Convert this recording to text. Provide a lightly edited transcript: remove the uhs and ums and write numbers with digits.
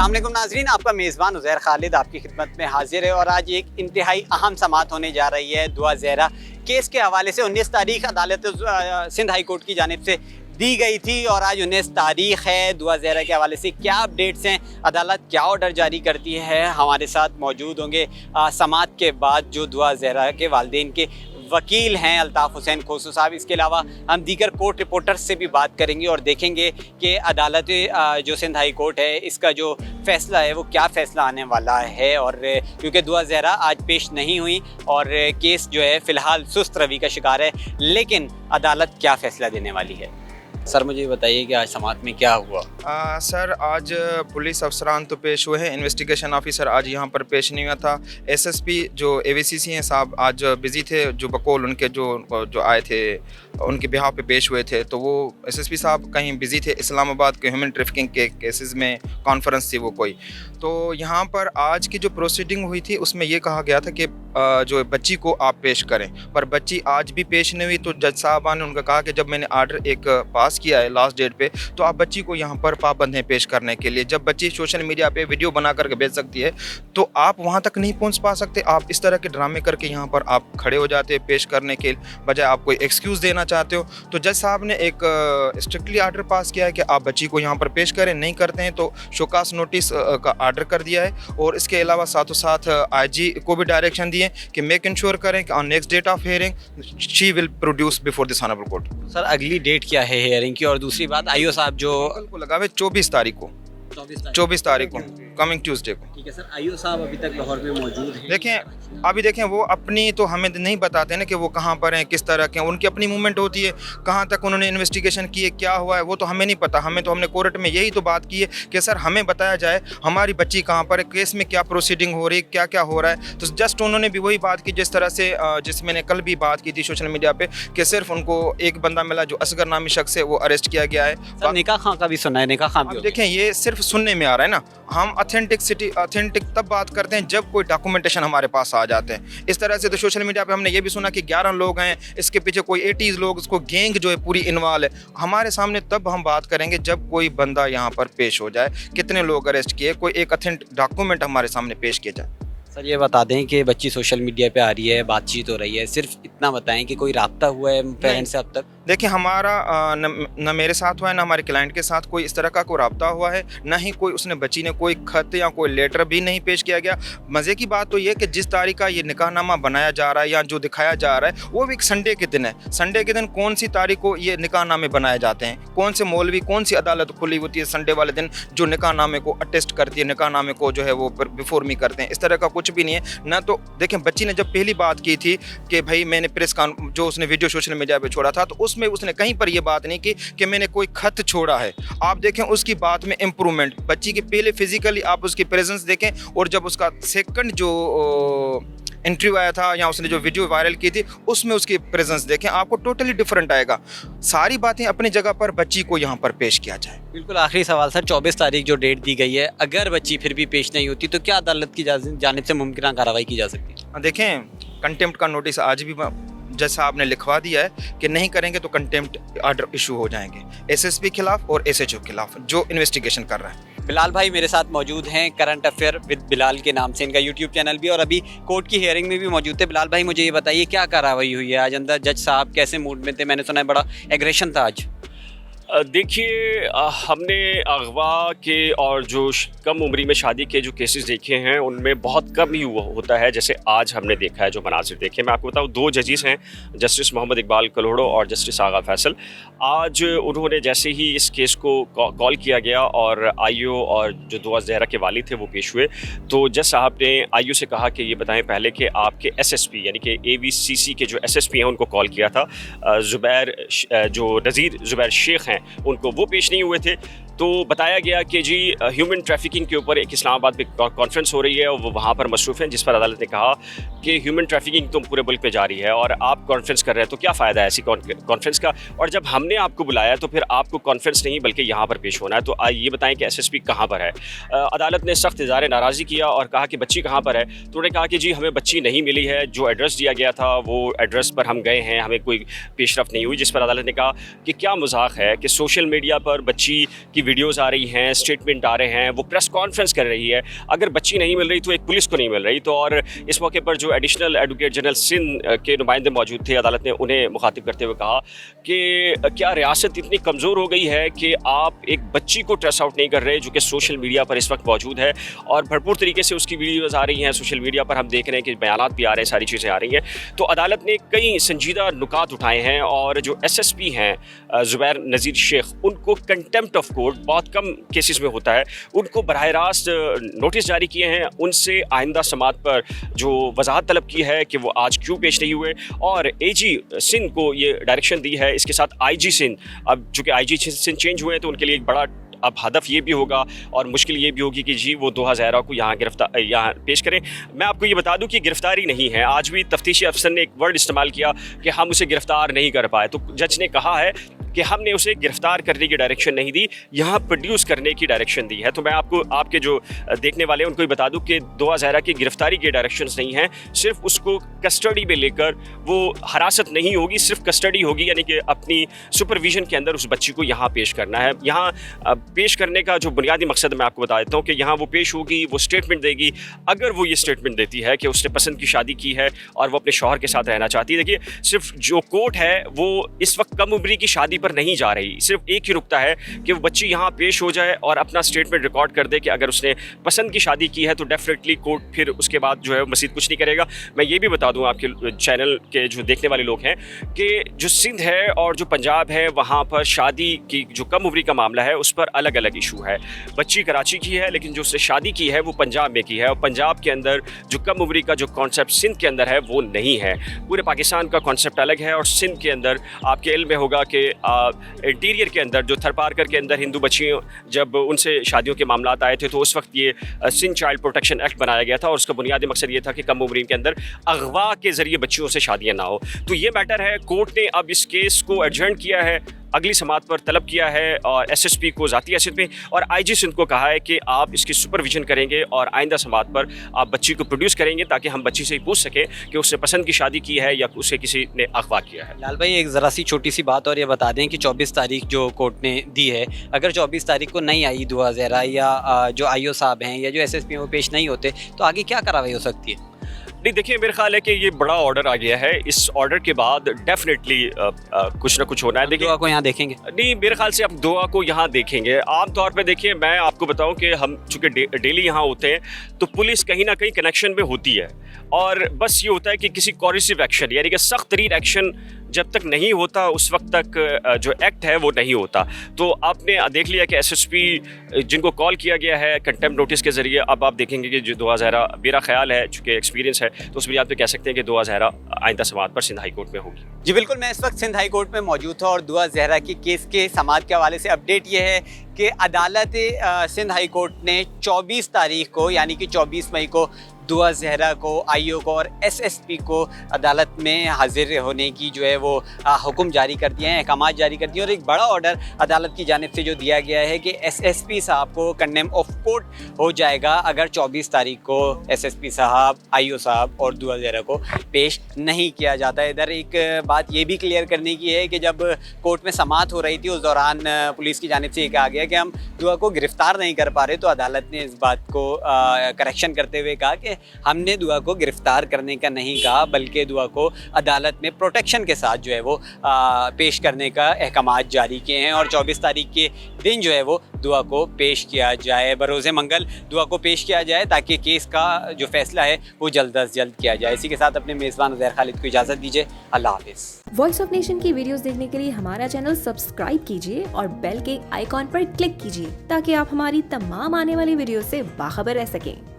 अस्सलाम वालेकुम नाज़रीन, आपका मेज़बान उज़ैर खालिद आपकी खिदमत में हाजिर है और आज एक इंतहाई अहम समाअत होने जा रही है दुआ ज़हरा केस के हवाले से। 19 तारीख अदालत सिंध हाई कोर्ट की जानिब से दी गई थी और आज 19 तारीख है। दुआ ज़हरा के हवाले से क्या अपडेट्स हैं, अदालत क्या ऑर्डर जारी करती है, हमारे साथ मौजूद होंगे समाअत के बाद जो दुआ ज़हरा के वालिदैन के वकील हैं अल्ताफ़ हुसैन खोसू साहब। इसके अलावा हम दीगर कोर्ट रिपोर्टर्स से भी बात करेंगे और देखेंगे कि अदालत जो सिंध हाई कोर्ट है इसका जो फ़ैसला है वो क्या फ़ैसला आने वाला है। और क्योंकि दुआ ज़हरा आज पेश नहीं हुई और केस जो है फ़िलहाल सुस्त रवि का शिकार है, लेकिन अदालत क्या फ़ैसला देने वाली है। सर मुझे बताइए कि आज समाअत में क्या हुआ। सर आज पुलिस अफसरान तो पेश हुए हैं, इन्वेस्टिगेशन ऑफिसर आज यहाँ पर पेश नहीं हुआ था। एसएसपी जो एवीसीसी हैं साहब आज बिज़ी थे, जो बकौल उनके जो आए थे उनके बिहाव पे पेश हुए थे, तो वो एसएसपी साहब कहीं बिज़ी थे इस्लामाबाद के ह्यूमन ट्रैफिकिंग के केसेस में, कॉन्फ्रेंस थी वो कोई। तो यहाँ पर आज की जो प्रोसीडिंग हुई थी उसमें ये कहा गया था कि जो बच्ची को आप पेश करें, पर बच्ची आज भी पेश नहीं हुई। तो जज साहबान ने उनका कहा कि जब मैंने आर्डर एक पास किया है लास्ट डेट पे, तो आप बच्ची को यहाँ पर पाबंद हैं पेश करने के लिए। जब बच्ची सोशल मीडिया पे वीडियो बना करके भेज सकती है तो आप वहाँ तक नहीं पहुँच पा सकते। आप इस तरह के ड्रामे करके यहाँ पर आप खड़े हो जाते हैं पेश करने के बजाय, आप कोई एक्सक्यूज़ देना चाहते हो। तो जज साहब ने एक स्ट्रिक्टली आर्डर पास किया है कि आप बच्ची को यहाँ पर पेश करें, नहीं करते हैं तो शोकास नोटिस का आर्डर कर दिया है। और इसके अलावा साथों साथ आईजी को भी डायरेक्शन दिए कि मेक इंश्योर करें कि on next date of hearing she will produce before this honourable court. Sir अगली डेट क्या है हियरिंग की? और दूसरी बात, आईओ साहब जो कल को लगा हुआ है 24 तारीख को, 24 तारीख को कमिंग ट्यूसडे को। ठीक है सर, आईओ साहब अभी तक लाहौर में मौजूद हैं। देखें वो अपनी तो हमें नहीं बताते ना कि वो कहाँ पर हैं, किस तरह के हैं, उनकी अपनी मूवमेंट होती है, कहाँ तक उन्होंने इन्वेस्टिगेशन की है, क्या हुआ है वो तो हमें नहीं पता। हमने कोर्ट में यही तो बात की है कि सर हमें बताया जाए हमारी बच्ची कहाँ पर है, केस में क्या प्रोसीडिंग हो रही है, क्या क्या हो रहा है। तो जस्ट उन्होंने भी वही बात की जिस तरह से जिस मैंने कल भी बात की थी सोशल मीडिया पर, कि सिर्फ उनको एक बंदा मिला जो असगर नामी शख्स है, वो अरेस्ट किया गया है। निकाह खां का भी सुना है, निकाह खां भी। देखें ये सिर्फ सुनने में आ रहा है ना, हम ऑथेंटिक तब बात करते हैं जब कोई डॉक्यूमेंटेशन हमारे पास आ जाते हैं। इस तरह से तो सोशल मीडिया पे हमने ये भी सुना कि 11 लोग हैं, इसके पीछे कोई 80 लोग, इसको गैंग जो है पूरी इन्वॉल्व है। हमारे सामने तब हम बात करेंगे जब कोई बंदा यहाँ पर पेश हो जाए, कितने लोग अरेस्ट किए, कोई एक ऑथेंटिक डॉक्यूमेंट हमारे सामने पेश किया जाए। सर ये बता दें कि बच्ची सोशल मीडिया पे आ रही है, बातचीत हो रही है, सिर्फ इतना बताएं कि कोई राब्ता हुआ है पेरेंट्स से अब तक? देखिए हमारा न मेरे साथ हुआ है, ना हमारे क्लाइंट के साथ कोई इस तरह का कोई राब्ता हुआ है, ना ही कोई उसने बच्ची ने कोई खत या कोई लेटर भी नहीं पेश किया गया। मज़े की बात तो ये कि जिस तारीख का ये निकाहनामा बनाया जा रहा है या जो दिखाया जा रहा है वो भी एक संडे के दिन है। संडे के दिन कौन सी तारीख को ये निकाहनामे बनाए जाते हैं? कौन से मौलवी, कौन सी अदालत खुली होती है संडे वाले दिन जो निकाहनामे को अटेस्ट करती है, निकाहनामे को जो है वो बिफोर मी करते हैं? इस तरह का कुछ भी नहीं है ना। तो देखें बच्ची ने जब पहली बात की थी कि भाई मैंने जो उसने वीडियो सोशल मीडिया पे छोड़ा था, तो उसमें उसने कहीं पर ये बात नहीं की कि मैंने कोई खत छोड़ा है। आप देखें उसकी बात में इम्प्रूवमेंट, बच्ची के पहले फिजिकली आप उसकी प्रेजेंस देखें और जब उसका सेकंड जो इंटरव्यू आया था या उसने जो वीडियो वायरल की थी उसमें उसकी प्रेजेंस देखें, आपको टोटली डिफरेंट आएगा। सारी बातें अपनी जगह पर, बच्ची को यहाँ पर पेश किया जाए। बिल्कुल आखिरी सवाल सर, 24 तारीख जो डेट दी गई है, अगर बच्ची फिर भी पेश नहीं होती तो क्या अदालत की जानिब से मुमकिन कार्रवाई की जा सकती है? देखें कंटेम्प्ट का नोटिस आज भी जज साहब ने लिखवा दिया है कि नहीं करेंगे तो कंटेम्प्ट आर्डर इशू हो जाएंगे एसएसपी खिलाफ और एसएचओ खिलाफ जो इन्वेस्टिगेशन कर रहा है। बिलाल भाई मेरे साथ मौजूद हैं, करंट अफेयर विद बिलाल के नाम से इनका यूट्यूब चैनल भी, और अभी कोर्ट की हियरिंग में भी मौजूद थे। बिलाल भाई मुझे ये बताइए क्या कार्रवाई हुई है आज? अंदर जज साहब कैसे मूड में थे? मैंने सुना है बड़ा एग्रेशन था आज। देखिए हमने अगवा के और जो कम उम्री में शादी के जो केसेस देखे हैं उनमें बहुत कम ही होता है जैसे आज हमने देखा है, जो मनाजिर देखे। मैं आपको बताऊं, 2 जजेस हैं, जस्टिस मोहम्मद इकबाल कलोड़ो और जस्टिस आगा फैसल। आज उन्होंने जैसे ही इस केस को कॉल किया गया और आईओ और जो दुआ ज़हरा के वालिद थे वो पेश हुए, तो जज साहब ने आईओ से कहा कि ये बताएं पहले कि आपके एसएसपी यानी कि एवीसीसी के जो एसएसपी हैं उनको कॉल किया था, जो नज़ीर ज़ुबैर शेख हैं उनको, वो पेश नहीं हुए थे। तो बताया गया कि जी ह्यूमन ट्रैफिकिंग के ऊपर एक इस्लामाबाद में कॉन्फ्रेंस हो रही है और वो वहाँ पर मसरूफ़ हैं, जिस पर अदालत ने कहा कि ह्यूमन ट्रैफिकिंग तो पूरे मुल्क पे जारी है और आप कॉन्फ्रेंस कर रहे हैं तो क्या फ़ायदा है ऐसी कॉन्फ्रेंस का, और जब हमने आपको बुलाया तो फिर आपको कॉन्फ्रेंस नहीं बल्कि यहाँ पर पेश होना है। तो ये बताएं कि एसएसपी कहाँ पर है? अदालत ने सख्त इज़हार नाराज़गी किया और कहा कि बच्ची कहाँ पर है? तो उन्होंने कहा कि जी हमें बच्ची नहीं मिली है, जो एड्रेस दिया गया था वो एड्रेस पर हम गए हैं, हमें कोई पेशरफ नहीं हुई। जिस पर अदालत ने कहा कि क्या मजाक है कि सोशल मीडिया पर बच्ची की वीडियोस आ रही हैं, स्टेटमेंट आ रहे हैं, वो प्रेस कॉन्फ्रेंस कर रही है। अगर बच्ची नहीं मिल रही तो एक पुलिस को नहीं मिल रही। तो और इस मौके पर जो एडिशनल एडवोकेट जनरल सिंध के नुमाइंदे मौजूद थे, अदालत ने उन्हें मुखातिब करते हुए कहा कि क्या रियासत इतनी कमज़ोर हो गई है कि आप एक बच्ची को ट्रेस आउट नहीं कर रहे, जो कि सोशल मीडिया पर इस वक्त मौजूद है और भरपूर तरीके से उसकी वीडियोज़ आ रही हैं सोशल मीडिया पर, हम देख रहे हैं कि बयानात भी आ रहे हैं, सारी चीज़ें आ रही हैं। तो अदालत ने कई संजीदा नुकात उठाए हैं और जो SSP हैं ज़ुबैर नज़ीर शेख, उनको कंटेम्प्ट ऑफ कोर्ट बहुत कम केसेस में होता है, उनको बराह रास्त नोटिस जारी किए हैं, उनसे आइंदा समात पर जो वजाहत तलब की है कि वो आज क्यों पेश नहीं हुए, और AG सिंध को ये डायरेक्शन दी है। इसके साथ IG सिंध, अब चूँकि IG सिंध चेंज हुए हैं तो उनके लिए एक बड़ा अब हदफ ये भी होगा और मुश्किल ये भी होगी कि जी वो 2 ज़हरा को यहाँ पेश करें। मैं आपको ये बता दूं कि गिरफ्तारी नहीं है। आज भी तफ्तीशी अफसर ने एक वर्ड इस्तेमाल किया कि हम उसे गिरफ्तार नहीं कर पाए, तो जज ने कहा है कि हमने उसे गिरफ्तार करने की डायरेक्शन नहीं दी, यहाँ प्रोड्यूस करने की डायरेक्शन दी है। तो मैं आपको, आपके जो देखने वाले हैं उनको ही बता दूं कि 2 ज़हरा की गिरफ्तारी की डायरेक्शंस नहीं हैं, सिर्फ उसको कस्टडी में लेकर, वो हरासत नहीं होगी, सिर्फ कस्टडी होगी, यानी कि अपनी सुपरविजन के अंदर उस बच्ची को यहाँ पेश करना है। यहाँ पेश करने का जो बुनियादी मकसद मैं आपको बता देता हूँ कि यहाँ वो पेश होगी, वो स्टेटमेंट देगी। अगर वो ये स्टेटमेंट देती है कि उसने पसंद की शादी की है और वो अपने शौहर के साथ रहना चाहती है, देखिए सिर्फ जो कोर्ट है वो इस वक्त कम उम्री की शादी पर नहीं जा रही, सिर्फ एक ही रुकता है कि वो बच्ची यहाँ पेश हो जाए और अपना स्टेटमेंट रिकॉर्ड कर दे कि अगर उसने पसंद की शादी की है तो डेफिनेटली कोर्ट फिर उसके बाद जो है मज़ीद कुछ नहीं करेगा। मैं ये भी बता दूं आपके चैनल के जो देखने वाले लोग हैं कि जो सिंध है और जो पंजाब है, वहाँ पर शादी की जो कम उम्री का मामला है उस पर अलग अलग इशू है। बच्ची कराची की है लेकिन जो उससे शादी की है वो पंजाब में की है, और पंजाब के अंदर जो कम उम्री का जो कॉन्सेप्ट सिंध के अंदर है वो नहीं है। पूरे पाकिस्तान का कॉन्सेप्ट अलग है और सिंध के अंदर आपके इल्म में होगा कि इंटीरियर के अंदर जो थरपारकर के अंदर हिंदू बच्चियों जब उनसे शादियों के मामलात आए थे तो उस वक्त ये सिंध चाइल्ड प्रोटेक्शन एक्ट बनाया गया था और उसका बुनियादी मकसद ये था कि कम उम्री के अंदर अगवा के ज़रिए बच्चियों से शादियाँ ना हो। तो ये मैटर है, कोर्ट ने अब इस केस को एडजर्न किया है, अगली समात पर तलब किया है और SSP को ज़ाती हैसियत में, और IG सिंध को कहा है कि आप इसकी सुपरविजन करेंगे और आइंदा समात पर आप बच्ची को प्रोड्यूस करेंगे ताकि हम बच्ची से ही पूछ सकें कि उससे पसंद की शादी की है या उसे किसी ने अगवा किया है। लाल भाई, एक ज़रा सी छोटी सी बात और ये बता दें कि 24 तारीख जो कोर्ट ने दी है, अगर 24 तारीख को नहीं आई 2 ज़हरा या जो IO साहब हैं या जो SSP वो पेश नहीं होते तो आगे क्या कार्रवाई हो सकती है? नहीं, देखिए मेरे ख्याल है कि ये बड़ा ऑर्डर आ गया है, इस ऑर्डर के बाद डेफिनेटली कुछ ना कुछ होना है। देखिए दुआ को यहाँ देखेंगे? नहीं, मेरे ख्याल से आप दुआ को यहाँ देखेंगे। आमतौर पे देखिए, मैं आपको बताऊं कि हम चूँकि डेली यहाँ होते हैं तो पुलिस कहीं ना कहीं कनेक्शन में होती है, और बस ये होता है कि किसी कॉरिसिव एक्शन यानी कि सख्त तरीन एक्शन जब तक नहीं होता उस वक्त तक जो एक्ट है वो नहीं होता। तो आपने देख लिया कि SSP जिनको कॉल किया गया है कंटेम्प्ट नोटिस के ज़रिए, अब आप देखेंगे कि जो 2 ज़हरा, मेरा ख्याल है चूँकि एक्सपीरियंस है तो उस बुनियाद पे कह सकते हैं कि 2 ज़हरा आइंदा समात पर सिंध हाई कोर्ट में होगी। जी बिल्कुल, मैं इस वक्त सिंध हाई कोर्ट में मौजूद था और 2 ज़हरा के केस के समात के हवाले से अपडेट ये है कि अदालत सिंध हाई कोर्ट ने 24 तारीख को यानी कि 24 मई को 2 ज़हरा को, IO को और SSP को अदालत में हाजिर होने की जो है वो हुक्म जारी कर दिए हैं, अहकाम जारी कर दिए, और एक बड़ा ऑर्डर अदालत की जानिब से जो दिया गया है कि SSP साहब को कंडेम ऑफ कोर्ट हो जाएगा अगर 24 तारीख को SSP साहब, IO साहब और 2 ज़हरा को पेश नहीं किया जाता है। इधर एक बात ये भी क्लियर करने की है कि जब कोर्ट में समात हो रही थी उस दौरान पुलिस की जानिब से ये कहा गया कि हम दुआ को गिरफ़्तार नहीं कर पा रहे, तो अदालत ने इस बात को करेक्शन करते हुए कहा कि हमने दुआ को गिरफ्तार करने का नहीं कहा, बल्कि दुआ को अदालत में प्रोटेक्शन के साथ जो है वो पेश करने का अहकाम जारी किए हैं, और 24 तारीख के दिन जो है वो दुआ को पेश किया जाए, बरोज़े मंगल दुआ को पेश किया जाए ताकि केस का जो फैसला है वो जल्द अज जल्द किया जाए। इसी के साथ अपने मेज़बान उज़ैर खालिद को इजाज़त दीजिए। अल्लाह हाफ़िज़। वॉइस ऑफ नेशन की वीडियोस देखने के लिए हमारा चैनल सब्सक्राइब कीजिए और बेल के आइकॉन पर क्लिक कीजिए ताकि आप हमारी तमाम आने वाली वीडियो से बाखबर रह सकें।